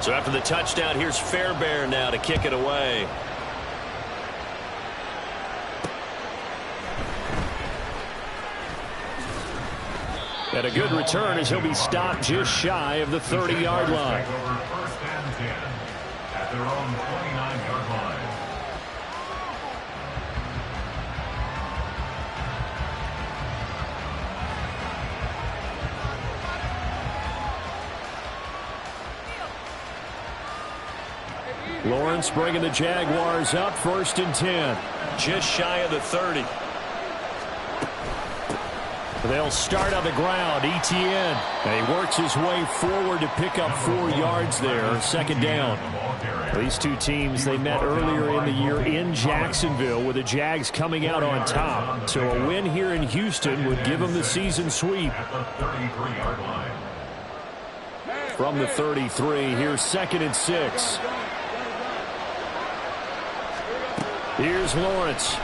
So after the touchdown, here's Fairbairn now to kick it away. And a good return as he'll be stopped just shy of the 30-yard line. First and 10 at their own 29-yard line. Lawrence bringing the Jaguars up, 1st and 10. Just shy of the 30. They'll start on the ground. Etienne. And he works his way forward to pick up 4 yards there. 2nd down. These two teams, they met earlier in the year in Jacksonville with the Jags coming out on top. So a win here in Houston would give them the season sweep. From the 33, here's 2nd and 6. Here's Lawrence.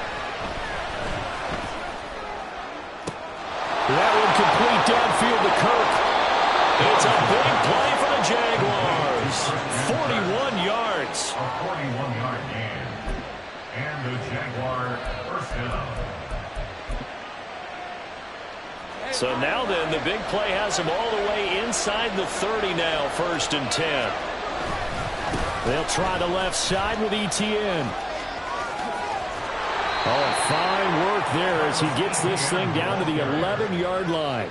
That one complete downfield to Kirk. It's a big play for the Jaguars. 41 yards. A 41-yard gain. And the Jaguar first down. So now then, the big play has him all the way inside the 30 now, 1st and 10. They'll try the left side with Etienne. Oh, fine work there as he gets this thing down to the 11-yard line.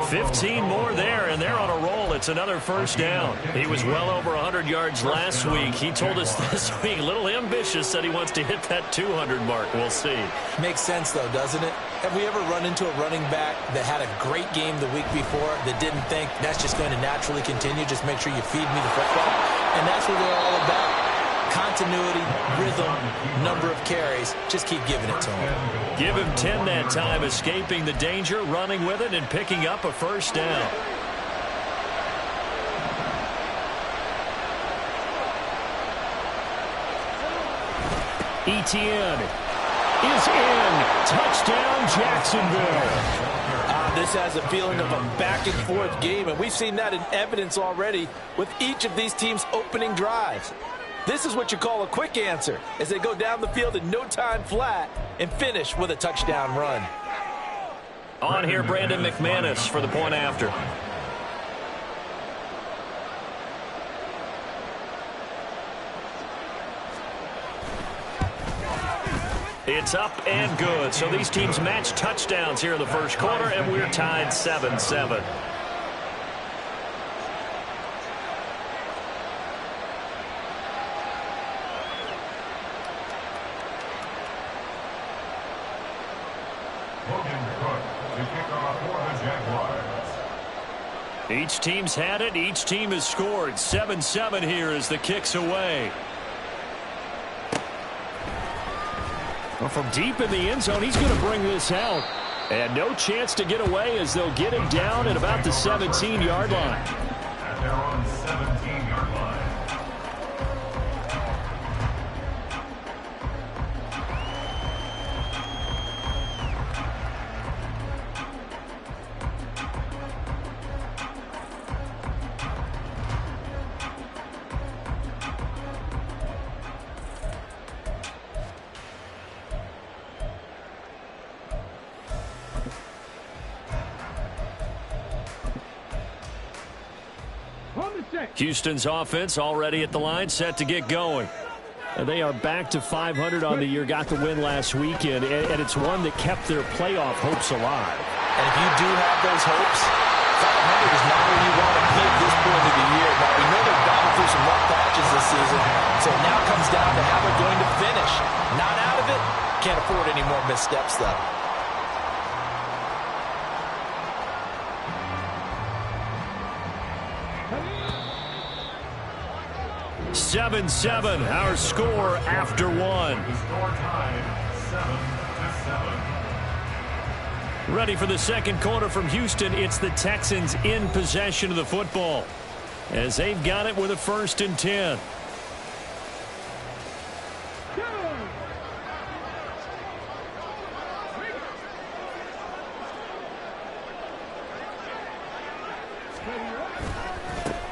15 more there, and they're on a roll. It's another 1st down. He was well over 100 yards last week. He told us this week, a little ambitious, said he wants to hit that 200 mark. We'll see. Makes sense, though, doesn't it? Have we ever run into a running back that had a great game the week before that didn't think that's just going to naturally continue? Just make sure you feed me the football. And that's what they're all about. Continuity, rhythm, number of carries. Just keep giving it to him. Give him 10 that time, escaping the danger, running with it, and picking up a 1st down. Etienne is in. Touchdown, Jacksonville. This has a feeling of a back-and-forth game, and we've seen that in evidence already with each of these teams' opening drives. This is what you call a quick answer as they go down the field in no time flat and finish with a touchdown run. On here, Brandon McManus for the point after. It's up and good. So these teams match touchdowns here in the 1st quarter, and we're tied 7-7. Each team's had it. Each team has scored. 7-7 here as the kick's away. Well, from deep in the end zone, he's going to bring this out. And no chance to get away as they'll get him down at about the 17-yard line. At their own 17-yard line. Houston's offense already at the line, set to get going. They are back to 500 on the year, got the win last weekend, and it's one that kept their playoff hopes alive. And if you do have those hopes, 500 is not where you want to be at this point of the year. Now, we know they're battled through some rough patches this season, so it now comes down to how they're going to finish. Not out of it, can't afford any more missteps, though. 7-7, our score after one. The score tied 7-7. Ready for the 2nd quarter from Houston. It's the Texans in possession of the football as they've got it with a 1st and 10.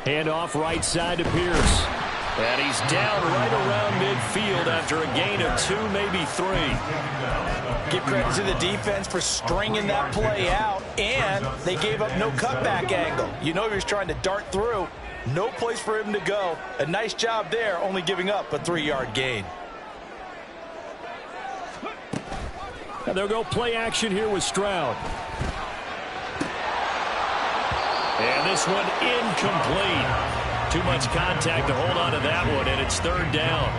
Hand off right side to Pierce. And he's down right around midfield after a gain of 2, maybe 3. Give credit to the defense for stringing that play out, and they gave up no cutback angle. You know he was trying to dart through. No place for him to go. A nice job there, only giving up a 3-yard gain. And they'll go play action here with Stroud. And this one incomplete. Too much contact to hold on to that one, and it's 3rd down.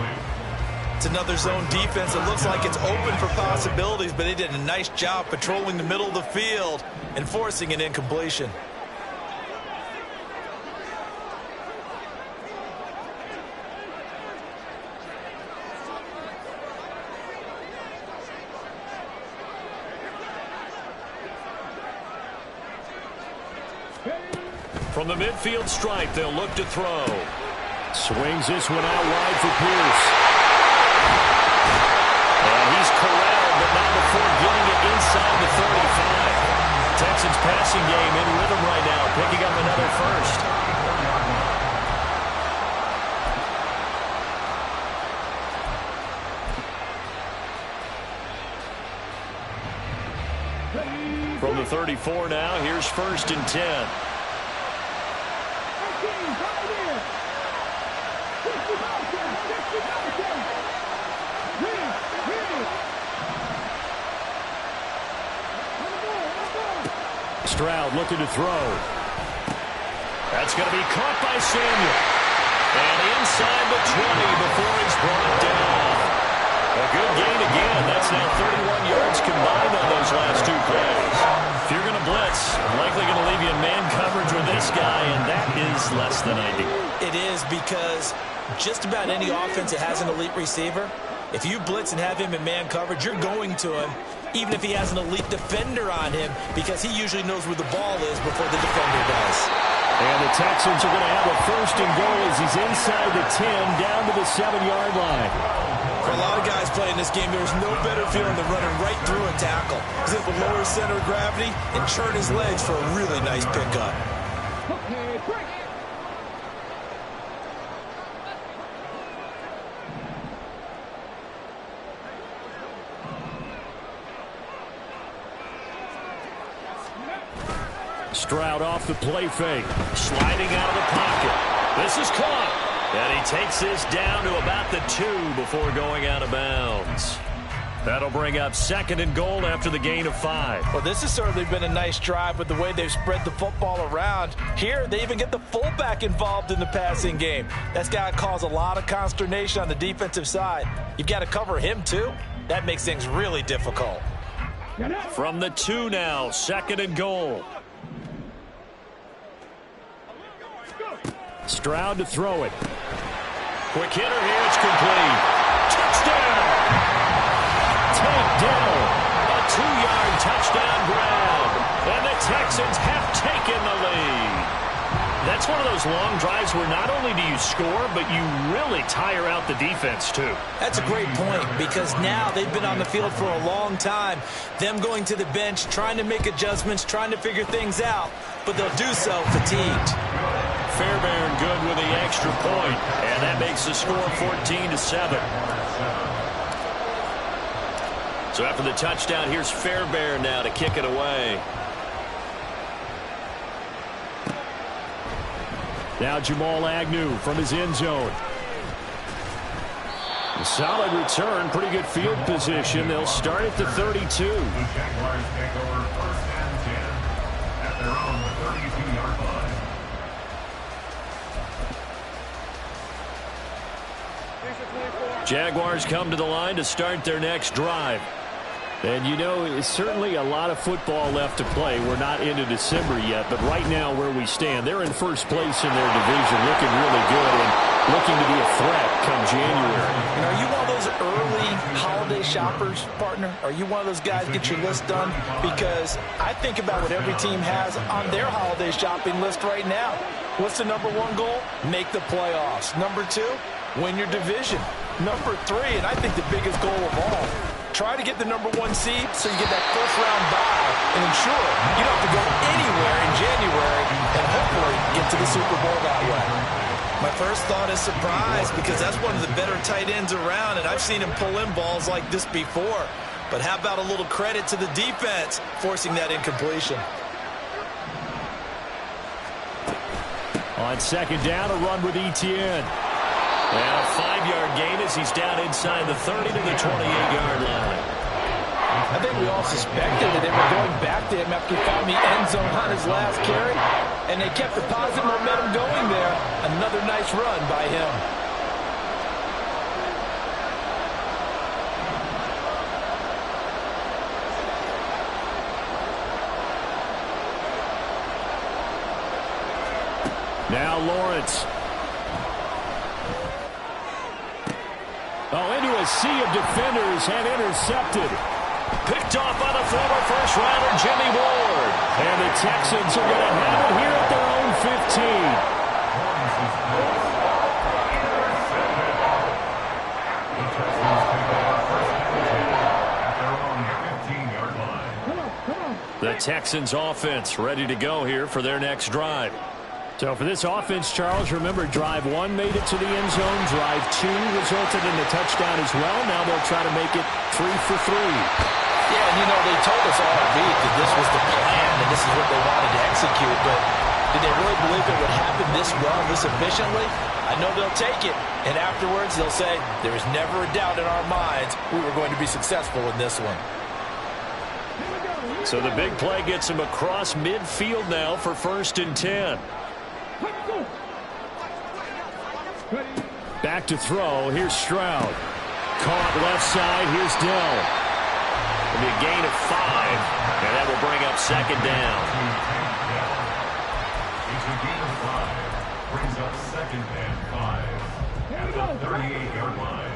It's another zone defense. It looks like it's open for possibilities, but they did a nice job patrolling the middle of the field and forcing an incompletion. From the midfield stripe, they'll look to throw. Swings this one out wide for Pierce. And he's corralled, but not before getting it inside the 35. Texans passing game in rhythm right now, picking up another first. From the 34 now, here's 1st and 10. Stroud looking to throw. That's going to be caught by Samuel. And inside the 20 before he's brought down. A good gain again. That's now 31 yards combined on those last 2 plays. If you're going to blitz, likely going to leave you in man coverage with this guy, and that is less than ideal. It is, because just about any offense that has an elite receiver, if you blitz and have him in man coverage, you're going to him, even if he has an elite defender on him, because he usually knows where the ball is before the defender does. And the Texans are going to have a 1st and goal as he's inside the 10, down to the 7-yard line. For a lot of guys playing this game, there's no better feeling than running right through a tackle. He's able to lower his center of gravity and churn his legs for a really nice pickup. Okay, break. Stroud off the play fake. Sliding out of the pocket. This is caught. And he takes this down to about the 2 before going out of bounds. That'll bring up 2nd and goal after the gain of 5. Well, this has certainly been a nice drive with the way they've spread the football around. Here, they even get the fullback involved in the passing game. That's got to cause a lot of consternation on the defensive side. You've got to cover him, too. That makes things really difficult. From the 2 now, 2nd and goal. Stroud to throw it. Quick hitter here, it's complete. Touchdown! Takedown. A 2-yard touchdown grab. And the Texans have taken the lead. That's one of those long drives where not only do you score, but you really tire out the defense, too. That's a great point, because now they've been on the field for a long time. Them going to the bench, trying to make adjustments, trying to figure things out, but they'll do so fatigued. Fairbairn good with the extra point, and that makes the score 14-7. So after the touchdown, here's Fairbairn now to kick it away. Now Jamal Agnew from his end zone. A solid return, pretty good field position. They'll start at the 32. The Jaguars take over 1st and 10 at their own 32-yard line. Jaguars come to the line to start their next drive. And you know, it's certainly a lot of football left to play. We're not into December yet, but right now where we stand, they're in first place in their division, looking really good and looking to be a threat come January. And are you one of those early holiday shoppers, partner? Are you one of those guys get your list done? Because I think about what every team has on their holiday shopping list right now. What's the number 1 goal? Make the playoffs. Number 2, win your division. Number 3, and I think the biggest goal of all, try to get the number 1 seed so you get that first-round bye and ensure you don't have to go anywhere in January and hopefully get to the Super Bowl that way. My first thought is surprise, because that's one of the better tight ends around, and I've seen him pull in balls like this before. But how about a little credit to the defense forcing that incompletion? On second down, a run with Etienne. And a 5-yard gain as he's down inside the 30 to the 28-yard line. I think we all suspected that they were going back to him after he found the end zone on his last carry, and they kept the positive momentum going there. Another nice run by him. Now Lawrence. Oh, into a sea of defenders and intercepted. Picked off by the former first-rounder Jimmy Ward. And the Texans are going to have it here at their own 15. The Texans offense ready to go here for their next drive. So for this offense, Charles, remember, drive 1 made it to the end zone. Drive 2 resulted in a touchdown as well. Now they'll try to make it 3 for 3. Yeah, and you know, they told us all week that this was the plan and this is what they wanted to execute, but did they really believe it would happen this well, this efficiently? I know they'll take it, and afterwards they'll say, there was never a doubt in our minds we were going to be successful in this one. So the big play gets him across midfield now for 1st and 10. Back to throw. Here's Stroud. Caught left side. Here's Dell. It'll be a gain of 5, and that will bring up 2nd down. It's a gain of 5. Brings up 2nd and 5 at the 38-yard line.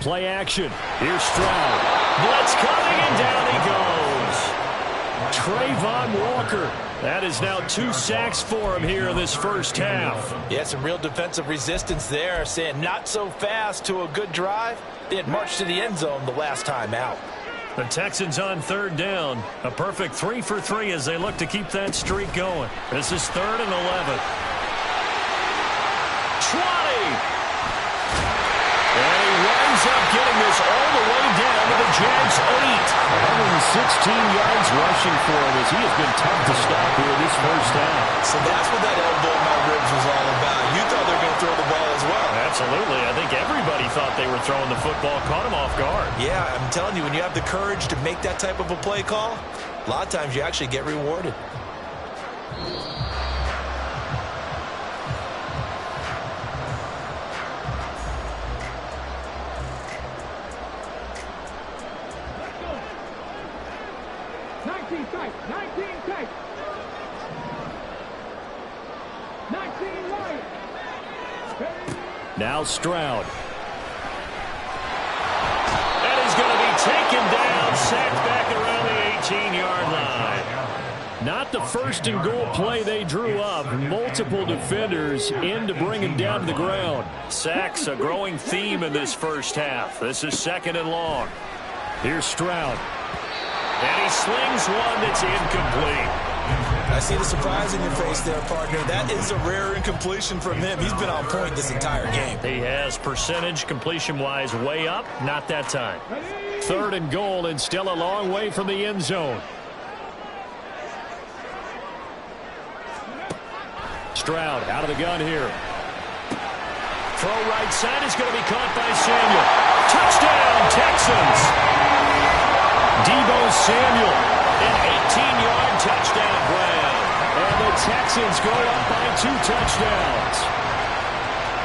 Play action. Here's Stroud. Blitz coming, and down he goes. Trayvon Walker. That is now 2 sacks for him here in this first half. Yeah, some real defensive resistance there, saying not so fast to a good drive. They had marched to the end zone the last time out. The Texans on 3rd down. A perfect 3 for 3 as they look to keep that streak going. This is 3rd and 11. 20. And he winds up getting this all the way down to the Jags 8. 116 yards rushing for him as he has been tough to stop here this first half. So that's what that elbow in my ribs was all about. You thought they were going to throw the ball as well. Absolutely. I think everybody thought they were throwing the football, caught him off guard. Yeah, I'm telling you, when you have the courage to make that type of a play call, a lot of times you actually get rewarded. Now Stroud. And he's going to be taken down, sacked back around the 18-yard line. Not the 1st and goal play they drew up. Multiple defenders in to bring him down to the ground. Sacks, a growing theme in this first half. This is 2nd and long. Here's Stroud. And he slings one that's incomplete. I see the surprise in your face there, partner. That is a rare incompletion from him. He's been on point this entire game. He has percentage completion-wise way up. Not that time. 3rd and goal and still a long way from the end zone. Stroud out of the gun here. Throw right side is going to be caught by Samuel. Touchdown, Texans. Deebo Samuel, an 18-yard touchdown grab. And the Texans go up by 2 touchdowns.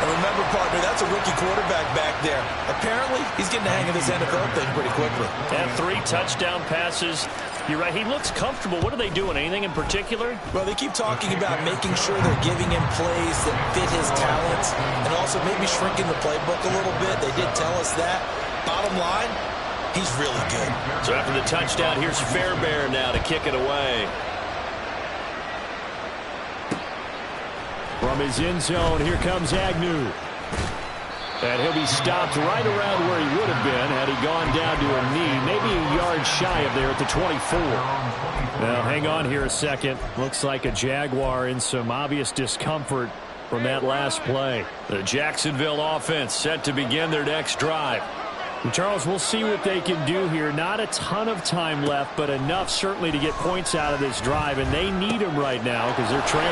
And remember, partner, that's a rookie quarterback back there. Apparently, he's getting the hang of this NFL thing pretty quickly. And 3 touchdown passes. You're right, he looks comfortable. What are they doing? Anything in particular? Well, they keep talking about making sure they're giving him plays that fit his talents and also maybe shrinking the playbook a little bit. They did tell us that. Bottom line, he's really good. So after the touchdown, here's Fairbairn now to kick it away. From his end zone, here comes Agnew. And he'll be stopped right around where he would have been had he gone down to a knee, maybe a yard shy of there at the 24. Now, hang on here a second. Looks like a Jaguar in some obvious discomfort from that last play. The Jacksonville offense set to begin their next drive. And Charles, we'll see what they can do here. Not a ton of time left, but enough certainly to get points out of this drive, and they need them right now because they're trailing.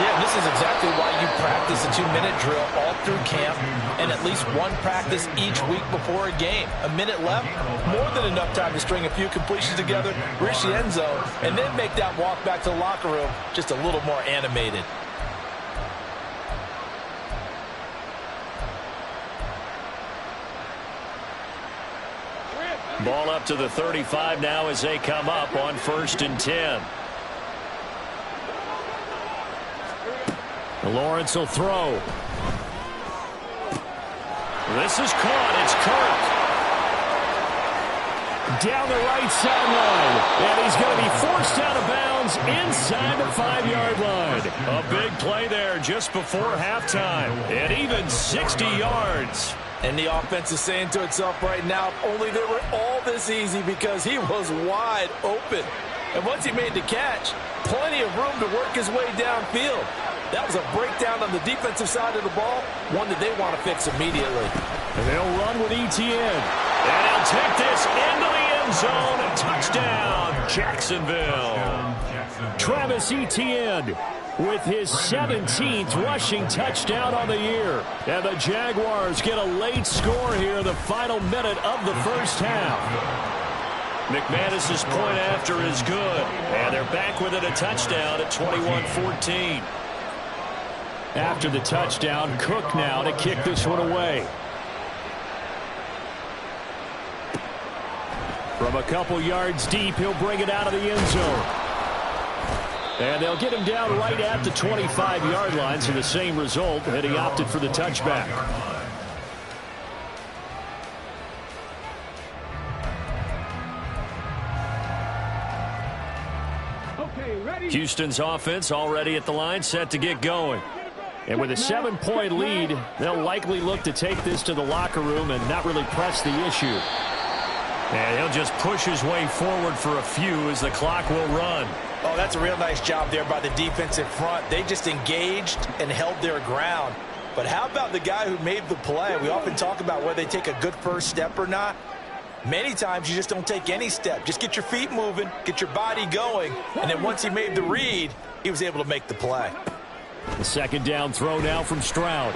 Yeah, this is exactly why you practice a 2-minute drill all through camp and at least one practice each week before a game. A minute left, more than enough time to string a few completions together, reach the end zone, and then make that walk back to the locker room just a little more animated. Ball up to the 35 now as they come up on 1st and 10. Lawrence will throw. This is caught. It's Kirk. Down the right sideline. And he's going to be forced out of bounds inside the 5-yard line. A big play there just before halftime. And even 60 yards. And the offense is saying to itself right now, if only they were all this easy, because he was wide open. And once he made the catch, plenty of room to work his way downfield. That was a breakdown on the defensive side of the ball, one that they want to fix immediately. And they'll run with ETN. And he'll take this into the end zone. Touchdown, Jacksonville. Travis Etienne with his 17th rushing touchdown on the year. And the Jaguars get a late score here in the final minute of the first half. McManus's point after is good. And they're back within a touchdown at 21-14. After the touchdown, Cook now to kick this one away. From a couple yards deep, he'll bring it out of the end zone. And they'll get him down right at the 25-yard line, so the same result, and he opted for the touchback. Houston's offense already at the line, set to get going. And with a 7-point lead, they'll likely look to take this to the locker room and not really press the issue. And he'll just push his way forward for a few as the clock will run. Oh, that's a real nice job there by the defensive front. They just engaged and held their ground. But how about the guy who made the play? We often talk about whether they take a good first step or not. Many times you just don't take any step. Just get your feet moving, get your body going, and then once he made the read, he was able to make the play. The second down throw now from Stroud.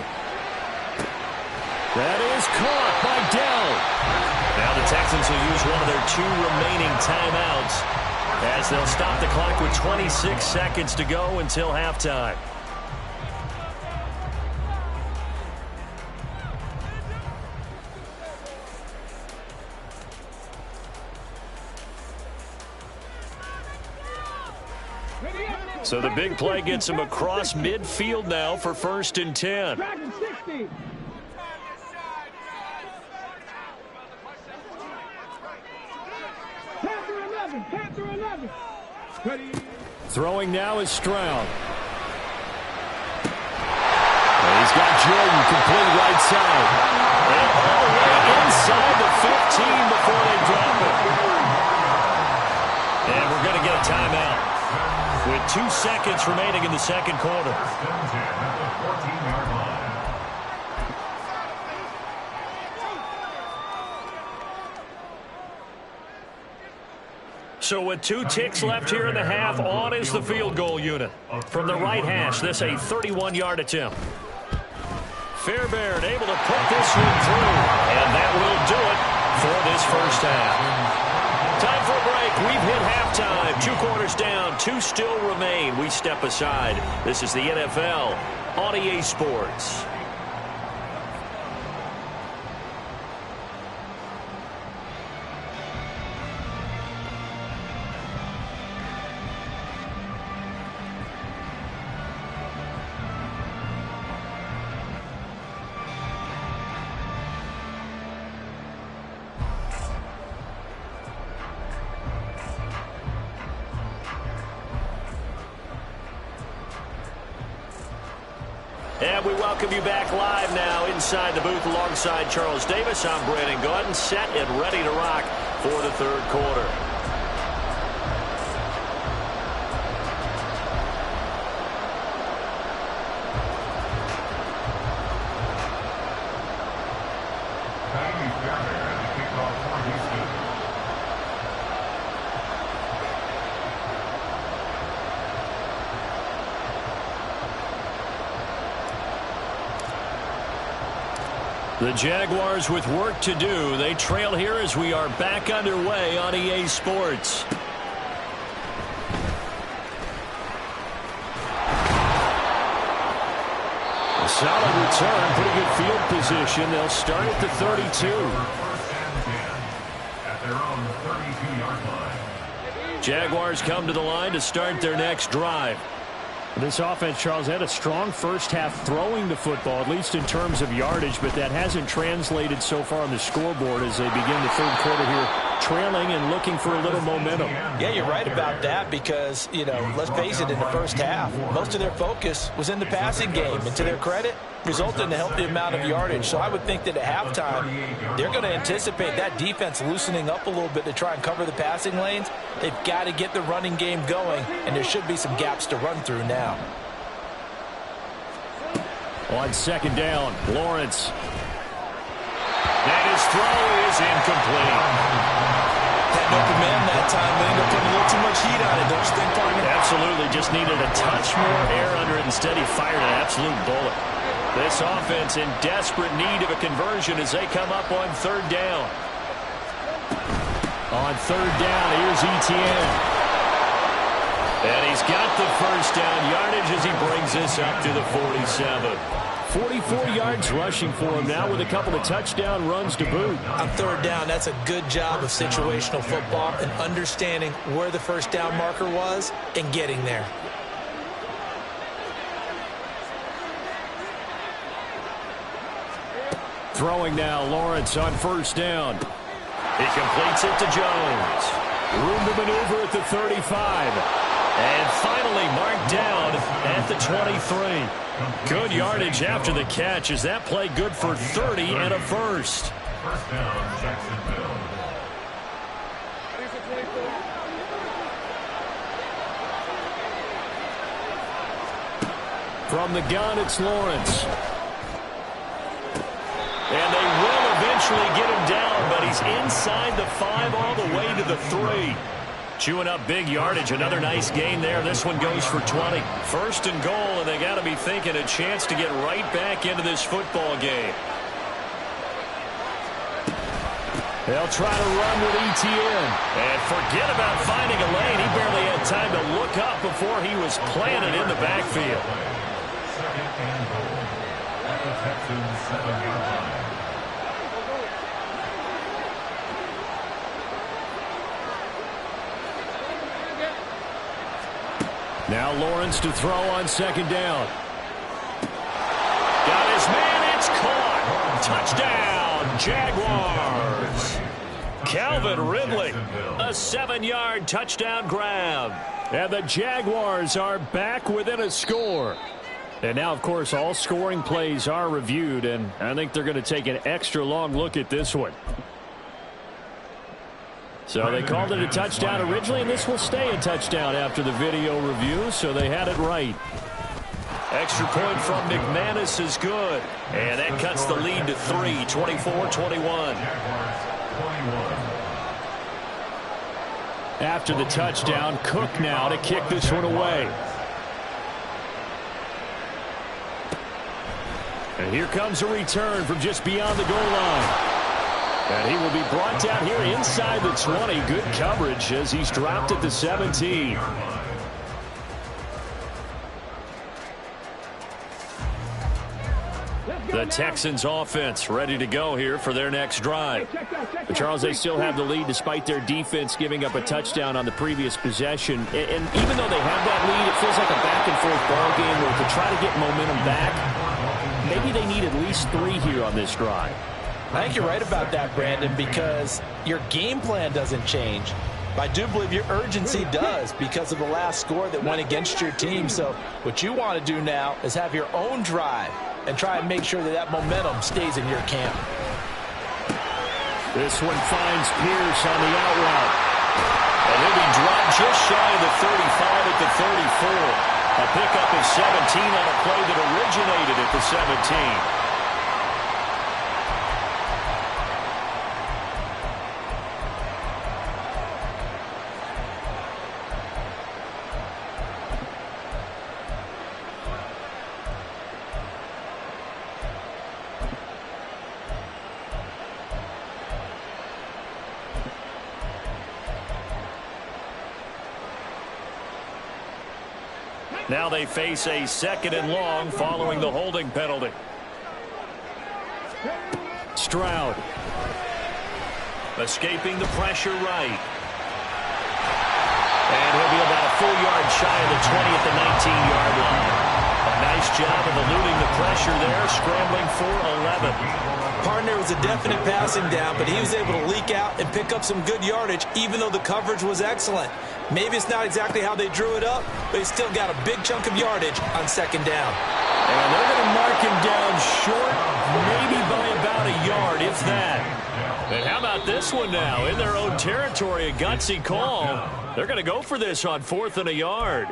That is caught by Dell. Now the Texans will use one of their 2 remaining timeouts as they'll stop the clock with 26 seconds to go until halftime. So the big play gets him across midfield now for 1st and 10. Throwing now is Stroud. And he's got Jordan complete right side. And all the way inside the 15 before they drop it. And we're going to get a timeout with 2 seconds remaining in the second quarter. So with 2 ticks left here in the half, on is the field goal unit. From the right hash, this a 31-yard attempt. Fairbairn able to put this one through. And that will do it for this first half. Time for a break. We've hit halftime. 2 quarters down, 2 still remain. We step aside. This is the NFL on EA Sports. And We welcome you back live now inside the booth alongside Charles Davis. I'm Brandon Gaudin, set and ready to rock for the third quarter. The Jaguars with work to do. They trail here as we are back underway on EA Sports. A solid return, pretty good field position. They'll start at the 32. At their own 32-yard line. Jaguars come to the line to start their next drive. This offense, Charles, had a strong first half throwing the football, at least in terms of yardage, but that hasn't translated so far on the scoreboard as they begin the third quarter here, trailing and looking for a little momentum. Yeah, you're right about that because, let's face it, in the first half, most of their focus was in the passing game. And to their credit, resulted in a healthy amount of yardage. So I would think that at halftime, they're going to anticipate that defense loosening up a little bit to try and cover the passing lanes. They've got to get the running game going, and there should be some gaps to run through now. On second down, Lawrence. And his throw is incomplete. Had no command that time, but ended up putting a little too much heat on it, don't you think, partner? Absolutely, just needed a touch more air under it. Instead, he fired an absolute bullet. This offense in desperate need of a conversion as they come up on third down. On third down, here's Etienne. And he's got the first down yardage as he brings this up to the 47. 44 yards rushing for him now with a couple of touchdown runs to boot. On third down, that's a good job of situational football and understanding where the first down marker was and getting there. Throwing now, Lawrence on first down. He completes it to Jones. Room to maneuver at the 35. And finally marked down at the 23. Good yardage after the catch. Is that play good for 30 and a first? First down, Jacksonville. From the gun, it's Lawrence. And they will eventually get him down, but he's inside the 5 all the way to the 3. Chewing up big yardage. Another nice gain there. This one goes for 20. First and goal, and they got to be thinking a chance to get right back into this football game. They'll try to run with Etienne. And forget about finding a lane. He barely had time to look up before he was planted in the backfield. Second and goal at the Texans' 7-yard line. Now Lawrence to throw on second down. Got his man. It's caught. Touchdown, Jaguars. Calvin Ridley, a 7-yard touchdown grab. And the Jaguars are back within a score. And now, of course, all scoring plays are reviewed, and I think they're going to take an extra long look at this one. So they called it a touchdown originally, and this will stay a touchdown after the video review, so they had it right. Extra point from McManus is good, and that cuts the lead to 3, 24-21. After the touchdown, Cook now to kick this one away. And here comes a return from just beyond the goal line. And he will be brought down here inside the 20. Good coverage as he's dropped at the 17. The Texans offense ready to go here for their next drive. But Charles, they still have the lead despite their defense giving up a touchdown on the previous possession. And even though they have that lead, it feels like a back-and-forth ball game where to try to get momentum back, maybe they need at least 3 here on this drive. I think you're right about that, Brandon, because your game plan doesn't change. I do believe your urgency does because of the last score that went against your team. So what you want to do now is have your own drive and try and make sure that that momentum stays in your camp. This one finds Pierce on the out route. And he'll be dropped just shy of the 35 at the 34. A pickup of 17 on a play that originated at the 17. Now they face a 2nd and long following the holding penalty. Stroud. Escaping the pressure right. And he'll be about a full yard shy of the 20 at the 19-yard line. A nice job of eluding the pressure there, scrambling for 11. Partner was a definite passing down, but he was able to leak out and pick up some good yardage, even though the coverage was excellent. Maybe it's not exactly how they drew it up, but he still got a big chunk of yardage on 2nd down. And they're going to mark him down short, maybe by about a yard, if that. And how about this one now? In their own territory, a gutsy call. They're going to go for this on 4th and a yard.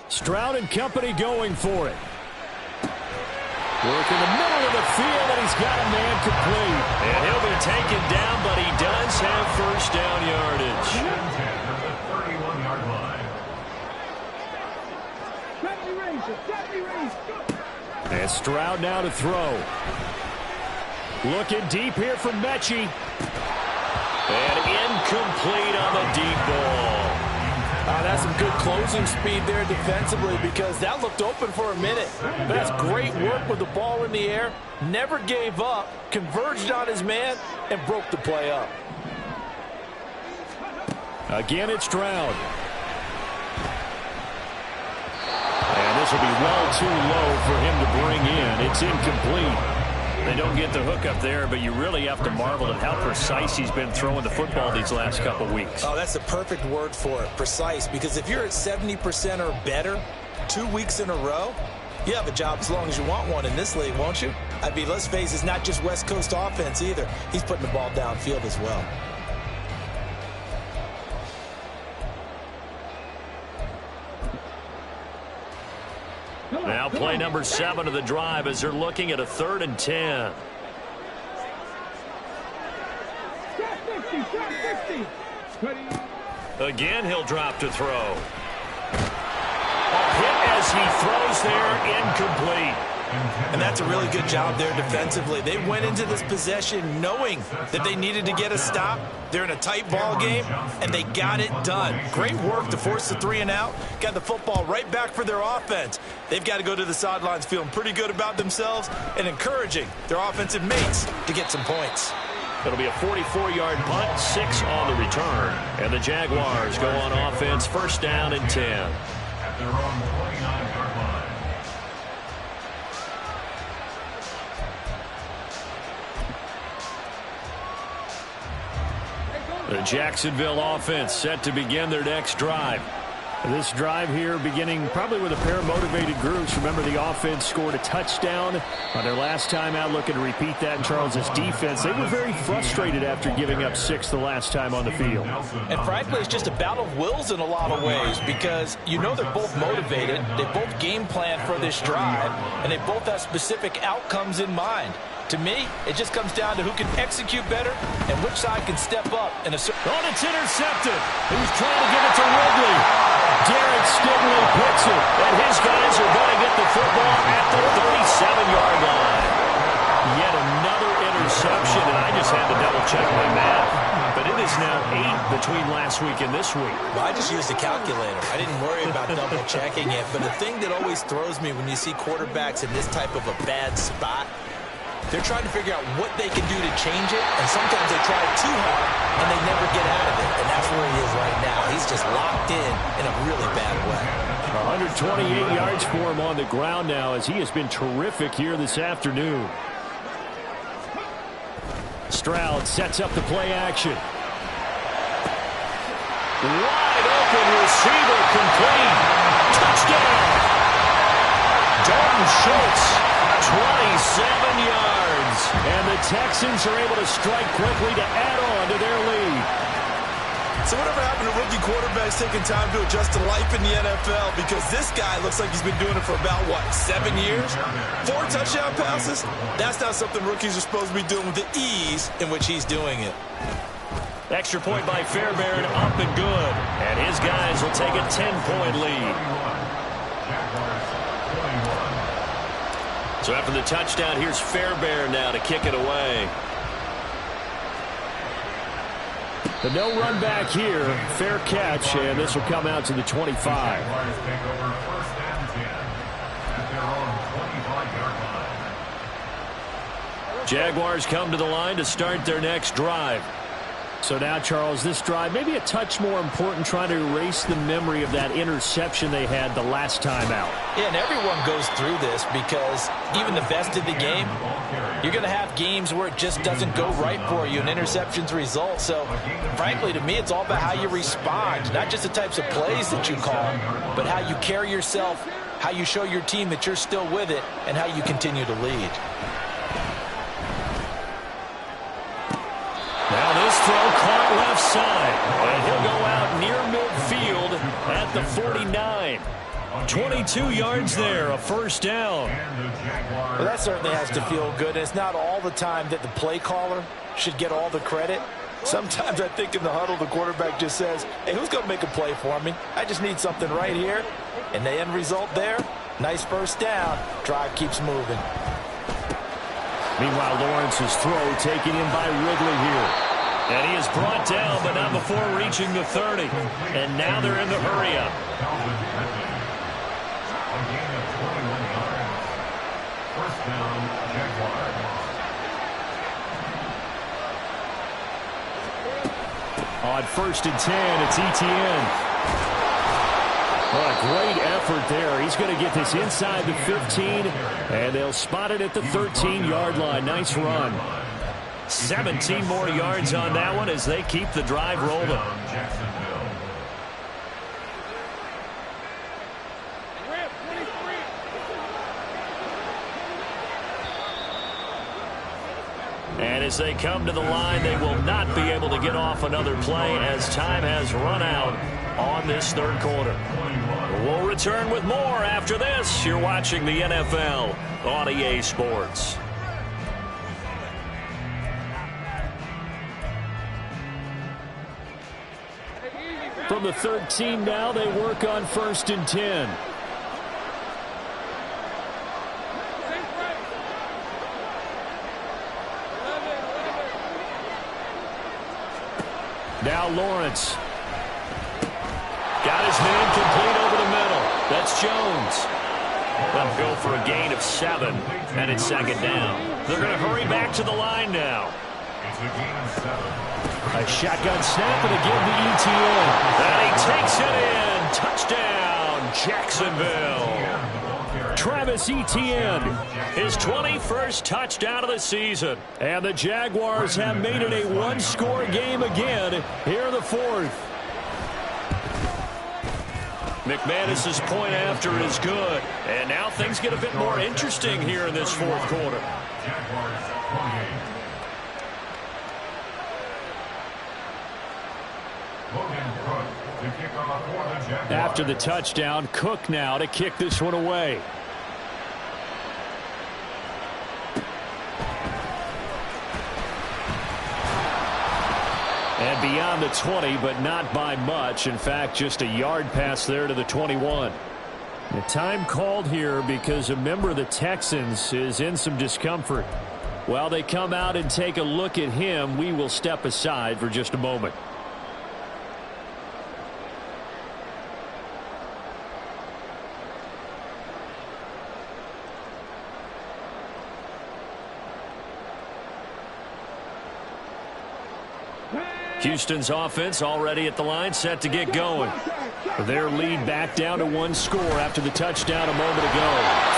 Stroud and company going for it. Work in the middle of the field, and he's got a man complete. And he'll be taken down, but he does have 1st down yardage. 31-yard line. And Stroud now to throw. Looking deep here from Mechie. And incomplete on the deep ball. That's some good closing speed there defensively, because that looked open for a minute. But that's great work with the ball in the air. Never gave up, converged on his man, and broke the play up. Again, it's Stroud. And this will be well too low for him to bring in. It's incomplete. They don't get the hook up there, but you really have to marvel at how precise he's been throwing the football these last couple weeks. Oh, that's the perfect word for it, precise. Because if you're at 70% or better 2 weeks in a row, you have a job as long as you want one in this league, won't you? I mean, let's face it, it's not just West Coast offense either. He's putting the ball downfield as well. Now play number 7 of the drive as they're looking at a 3rd and 10. Again, he'll drop to throw. A hit as he throws there, incomplete. And that's a really good job there defensively. They went into this possession knowing that they needed to get a stop. They're in a tight ball game, and they got it done. Great work to force the 3 and out. Got the football right back for their offense. They've got to go to the sidelines feeling pretty good about themselves and encouraging their offensive mates to get some points. It'll be a 44-yard punt, 6 on the return. And the Jaguars go on offense, 1st down and 10. At their own 29-yard line. The Jacksonville offense set to begin their next drive. This drive here beginning probably with a pair of motivated groups. Remember, the offense scored a touchdown on their last time out. Looking to repeat that in Charles's defense. They were very frustrated after giving up 6 the last time on the field. And frankly, it's just a battle of wills in a lot of ways, because you know they're both motivated. They both game plan for this drive, and they both have specific outcomes in mind. To me, it just comes down to who can execute better and which side can step up in a certain... Oh, it's intercepted. He was trying to give it to Ridley. Derek Stingley picks it, and his guys are going to get the football at the 37-yard line. Yet another interception, and I just had to double-check my math. But it is now 8 between last last week and this week. Well, I just used a calculator. I didn't worry about double-checking it. But the thing that always throws me when you see quarterbacks in this type of a bad spot, they're trying to figure out what they can do to change it, and sometimes they try too hard, and they never get out of it. And that's where he is right now. He's just locked in a really bad way. 128 yards for him on the ground now as he has been terrific here this afternoon. Stroud sets up the play action. Wide open receiver complete. Touchdown. Dalton Schultz, 27 yards. And the Texans are able to strike quickly to add on to their lead. So whatever happened to rookie quarterbacks taking time to adjust to life in the NFL? Because this guy looks like he's been doing it for about, 7 years? 4 touchdown passes? That's not something rookies are supposed to be doing with the ease in which he's doing it. Extra point by Fairbairn, up and good. And his guys will take a 10-point lead. So after the touchdown, here's Fairbairn now to kick it away. The no run back here, fair catch, and this will come out to the 25. Jaguars come to the line to start their next drive. So now, Charles, this drive maybe a touch more important, trying to erase the memory of that interception they had the last time out. Yeah, and everyone goes through this because even the best of the game, you're going to have games where it just doesn't go right for you, and interceptions result. So, frankly, to me, it's all about how you respond, not just the types of plays that you call, but how you carry yourself, how you show your team that you're still with it, and how you continue to lead. Now this throw caught left side, and he'll go out near midfield at the 49. 22 yards there, a first down. Well, that certainly has to feel good. It's not all the time that the play caller should get all the credit. Sometimes I think in the huddle, the quarterback just says, hey, who's going to make a play for me? I just need something right here. And the end result there, nice first down. Drive keeps moving. Meanwhile, Lawrence's throw taken in by Ridley here. And he is brought down, but not before reaching the 30. And now they're in the hurry-up. On 1st and 10, it's Etienne. Well, a great effort there. He's going to get this inside the 15, and they'll spot it at the 13-yard line. Nice run. 17 more yards on that one as they keep the drive rolling. And as they come to the line, they will not be able to get off another play as time has run out on this third quarter. We'll return with more after this. You're watching the NFL on EA Sports. From the 13 now, they work on 1st and 10. Now Lawrence. Got his man complete over the middle. That's Jones. They'll go for a gain of 7, and it's 2nd down. They're going to hurry back to the line now. A shotgun snap and again to Etienne. And he takes it in. Touchdown, Jacksonville. Travis Etienne, his 21st touchdown of the season. And the Jaguars have made it a one-score game again here in the 4th. McManus's point after is good. And now things get a bit more interesting here in this 4th quarter. After the touchdown, Cook now to kick this one away. And beyond the 20, but not by much. In fact, just a yard pass there to the 21. The time called here because a member of the Texans is in some discomfort. While they come out and take a look at him, we will step aside for just a moment. Houston's offense already at the line, set to get going. Their lead back down to one score after the touchdown a moment ago.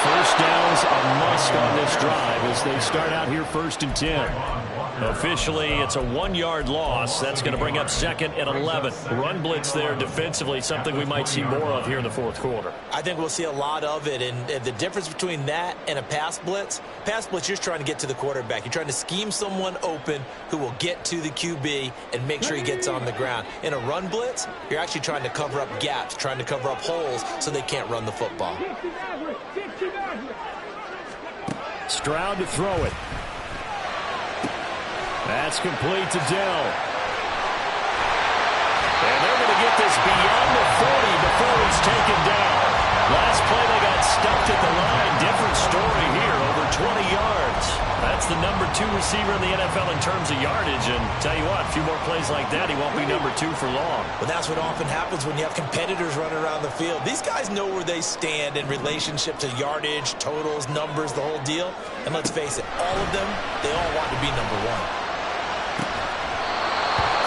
First down's a must on this drive as they start out here 1st and 10. Officially, it's a 1-yard loss. That's going to bring up 2nd and 11. Run blitz there defensively, something we might see more of here in the 4th quarter. I think we'll see a lot of it, and the difference between that and a pass blitz, you're just trying to get to the quarterback. You're trying to scheme someone open who will get to the QB and make sure he gets on the ground. In a run blitz, you're actually trying to cover up gaps, trying to cover up holes so they can't run the football. Stroud to throw it. That's complete to Dell. And they're going to get this beyond the 40 before he's taken down. Last play they got stuffed at the line. Different story here, over 20 yards. That's the number 2 receiver in the NFL in terms of yardage. And tell you what, a few more plays like that, he won't be number 2 for long. Well, that's what often happens when you have competitors running around the field. These guys know where they stand in relationship to yardage, totals, numbers, the whole deal. And let's face it, all of them, they all want to be number 1.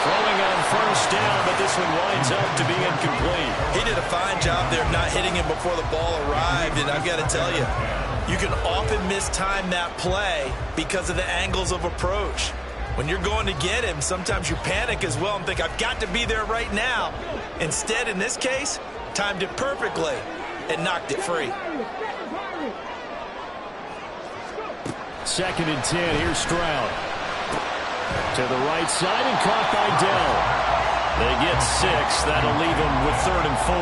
Throwing on first down, but this one winds up to be incomplete. He did a fine job there not hitting him before the ball arrived, and I've got to tell you, you can often mistime that play because of the angles of approach. When you're going to get him, sometimes you panic as well and think, I've got to be there right now. Instead, in this case, timed it perfectly and knocked it free. 2nd and 10, here's Stroud. To the right side and caught by Dell. They get 6. That'll leave him with 3rd and 4.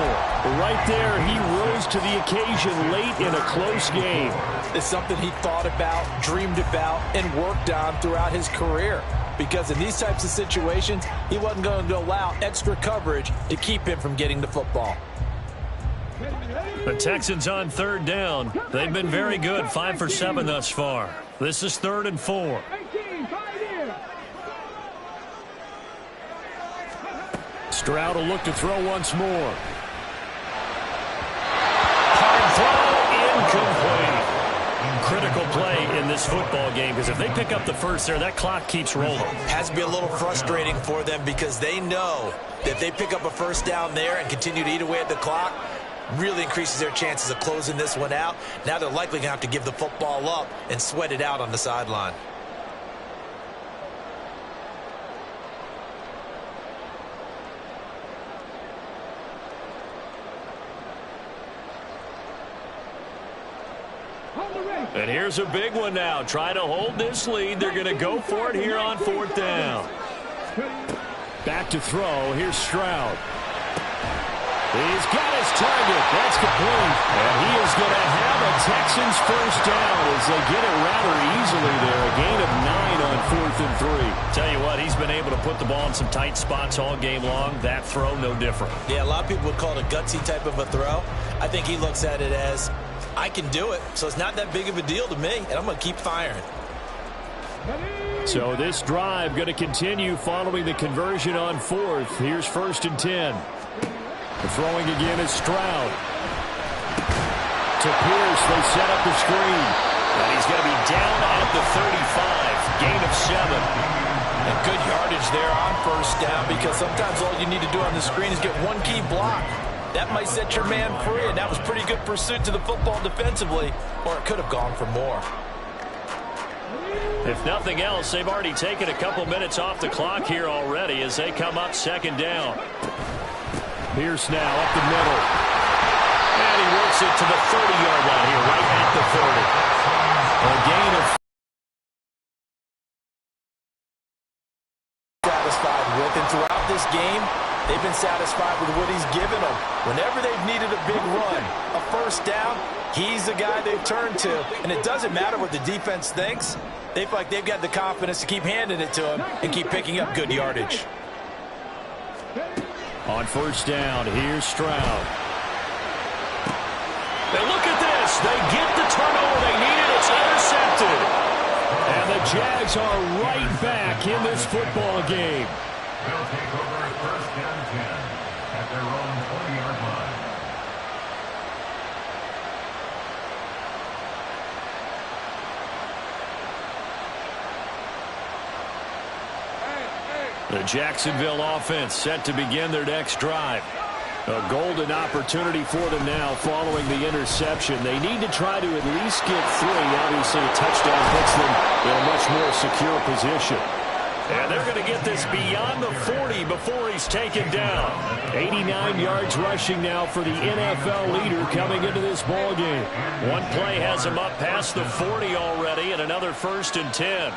Right there, he rose to the occasion late in a close game. It's something he thought about, dreamed about, and worked on throughout his career. Because in these types of situations, he wasn't going to allow extra coverage to keep him from getting the football. The Texans on 3rd down. They've been very good, 5 for 7 thus far. This is 3rd and 4. Stroud will look to throw once more. Hard throw, incomplete. Critical play in this football game because if they pick up the first there, that clock keeps rolling. Has to be a little frustrating for them because they know that if they pick up a first down there and continue to eat away at the clock, really increases their chances of closing this one out. Now they're likely going to have to give the football up and sweat it out on the sideline. And here's a big one now. Trying to hold this lead. They're going to go for it here on 4th down. Back to throw. Here's Stroud. He's got his target. That's complete. And he is going to have a Texans first down as they get it rather easily there. A gain of 9 on 4th and 3. Tell you what, he's been able to put the ball in some tight spots all game long. That throw, no different. Yeah, a lot of people would call it a gutsy type of a throw. I think he looks at it as, I can do it, so it's not that big of a deal to me, and I'm going to keep firing. So this drive going to continue following the conversion on 4th. Here's 1st and 10. The throwing again is Stroud. To Pierce, they set up the screen. And he's going to be down at the 35. Gain of 7. And good yardage there on first down because sometimes all you need to do on the screen is get one key block. That might set your man free, and that was pretty good pursuit to the football defensively, or it could have gone for more. If nothing else, they've already taken a couple minutes off the clock here already as they come up 2nd down. Pierce now up the middle. And he works it to the 30-yard line here, right at the 30. A gain of satisfied with, and throughout this game, they've been satisfied with what he's given them. Whenever they've needed a big run, a first down, he's the guy they've turned to. And it doesn't matter what the defense thinks. They feel like they've got the confidence to keep handing it to him and keep picking up good yardage. On first down, here's Stroud. And look at this. They get the turnover they needed. It's intercepted. And the Jags are right back in this football game. They'll take over 1st and 10 at their own 20-yard line. The Jacksonville offense set to begin their next drive. A golden opportunity for them now following the interception. They need to try to at least get 3. Obviously, a touchdown puts them in a much more secure position. And they're going to get this beyond the 40 before he's taken down. 89 yards rushing now for the NFL leader coming into this ballgame. One play has him up past the 40 already, and another 1st and 10.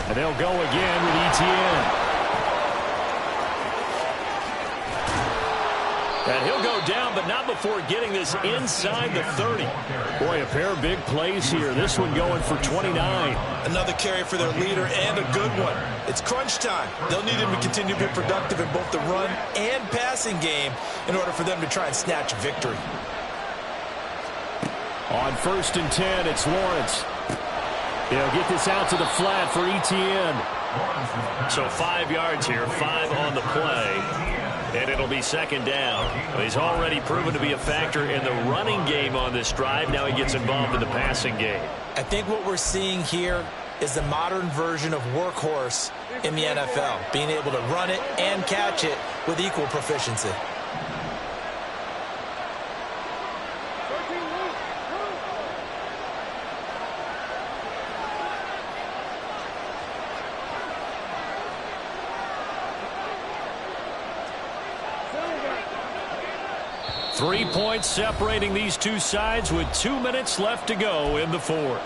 And they'll go again with Etienne. And he'll go down, but not before getting this inside the 30. Boy, a pair of big plays here. This one going for 29. Another carry for their leader and a good one. It's crunch time. They'll need him to continue to be productive in both the run and passing game in order for them to try and snatch victory. On 1st and 10, it's Lawrence. They'll get this out to the flat for Etienne. So 5 yards here, 5 on the play. And it'll be 2nd down. He's already proven to be a factor in the running game on this drive. Now he gets involved in the passing game. I think what we're seeing here is the modern version of workhorse in the NFL, being able to run it and catch it with equal proficiency. Three points separating these two sides with 2 minutes left to go in the 4th.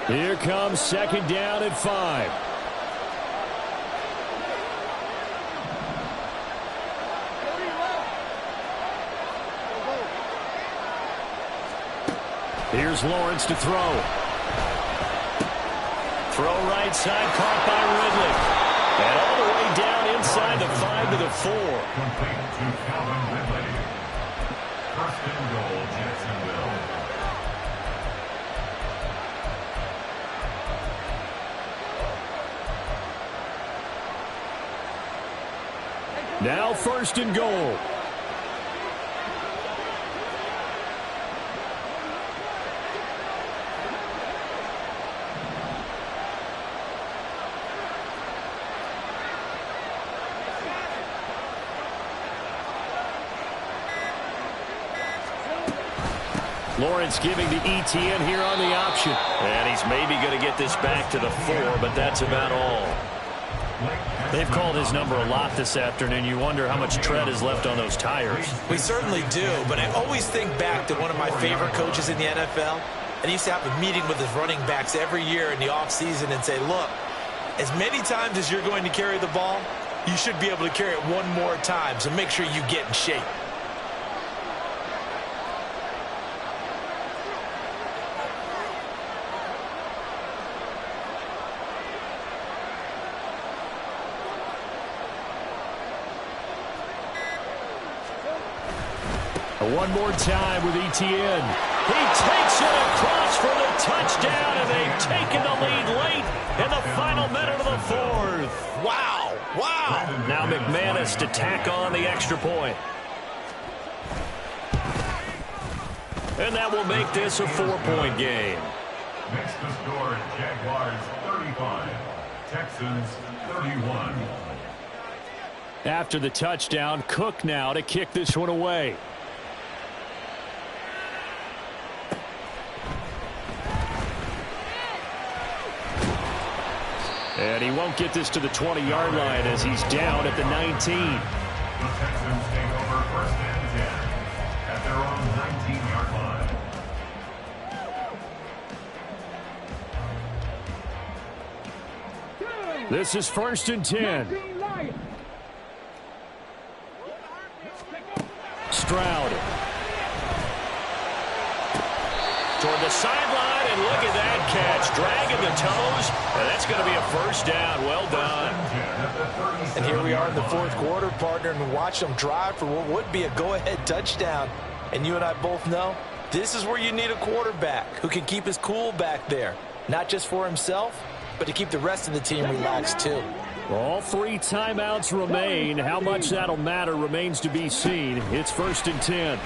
Here comes 2nd down and 5. Here's Lawrence to throw. Throw right side, caught by Ridley. And all the way down inside the 5 to the 4. Complete to Calvin Ridley. 1st and goal, Jacksonville. Now 1st and goal. Lawrence giving to Etienne here on the option. And he's maybe going to get this back to the 4, but that's about all. They've called his number a lot this afternoon. You wonder how much tread is left on those tires. We certainly do, but I always think back to one of my favorite coaches in the NFL. And he used to have a meeting with his running backs every year in the offseason and say, look, as many times as you're going to carry the ball, you should be able to carry it one more time, so make sure you get in shape. One more time with Etienne. He takes it across for the touchdown, and they've taken the lead late in the final minute of the 4th. Wow. Wow. Now McManus to tack on the extra point. And that will make this a 4-point game. Makes the score Jaguars 35, Texans 31. After the touchdown, Cook now to kick this one away. And he won't get this to the 20-yard line as he's down at the 19. The Texans take over 1st and 10 at their own 19-yard line. This is 1st and 10. Stroud. Toward the sideline, and look at that catch. Dragging the toes, and that's going to be a 1st down. Well done. And here we are in the 4th quarter, partner, and watch them drive for what would be a go-ahead touchdown. And you and I both know this is where you need a quarterback who can keep his cool back there, not just for himself, but to keep the rest of the team relaxed too. All 3 timeouts remain. How much that'll matter remains to be seen. It's 1st and 10.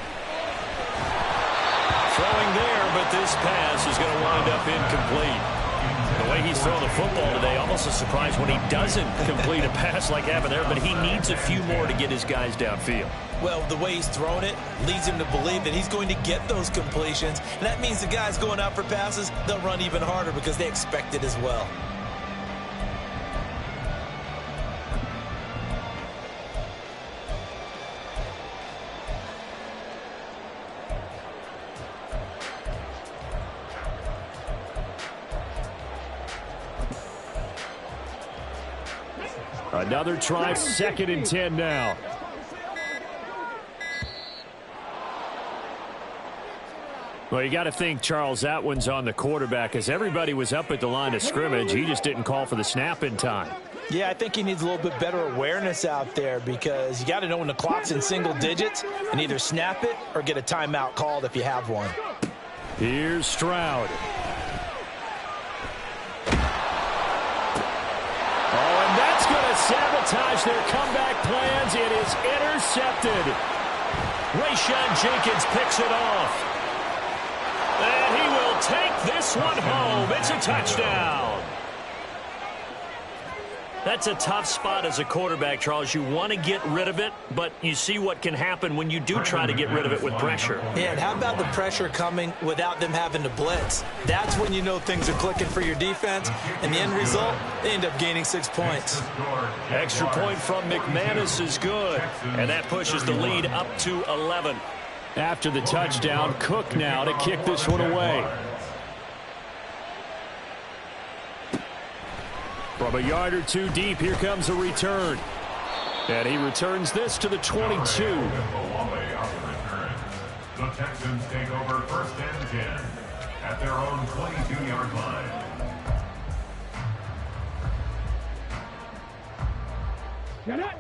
Throwing there, but this pass is going to wind up incomplete. The way he's throwing the football today, almost a surprise when he doesn't complete a pass like happened there, but he needs a few more to get his guys downfield. Well, the way he's thrown it leads him to believe that he's going to get those completions, and that means the guys going out for passes, they'll run even harder because they expect it as well. Another try, 2nd and 10 now. Well, you got to think, Charles, that one's on the quarterback as everybody was up at the line of scrimmage. He just didn't call for the snap in time. Yeah, I think he needs a little bit better awareness out there because you got to know when the clock's in single digits and either snap it or get a timeout called if you have one. Here's Stroud. Oh, and that's going to sabotage their comeback plans. It is intercepted. Rayshawn Jenkins picks it off. And he will take this one home. It's a touchdown. That's a tough spot as a quarterback, Charles. You want to get rid of it, but you see what can happen when you do try to get rid of it with pressure. Yeah, and how about the pressure coming without them having to blitz? That's when you know things are clicking for your defense, and the end result, they end up gaining 6 points. Extra point from McManus is good, and that pushes the lead up to 11. After the touchdown, Cook now to kick this one away. From a yard or two deep, here comes a return. And he returns this to the 22. The Texans take over 1st and 10 at their own 22-yard line. Get it.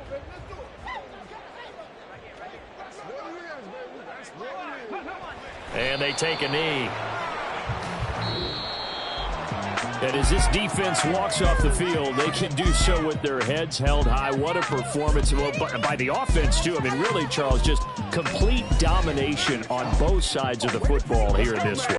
And they take a knee. And as this defense walks off the field, they can do so with their heads held high. What a performance by the offense, too. I mean, really, Charles, just complete domination on both sides of the football here in this one.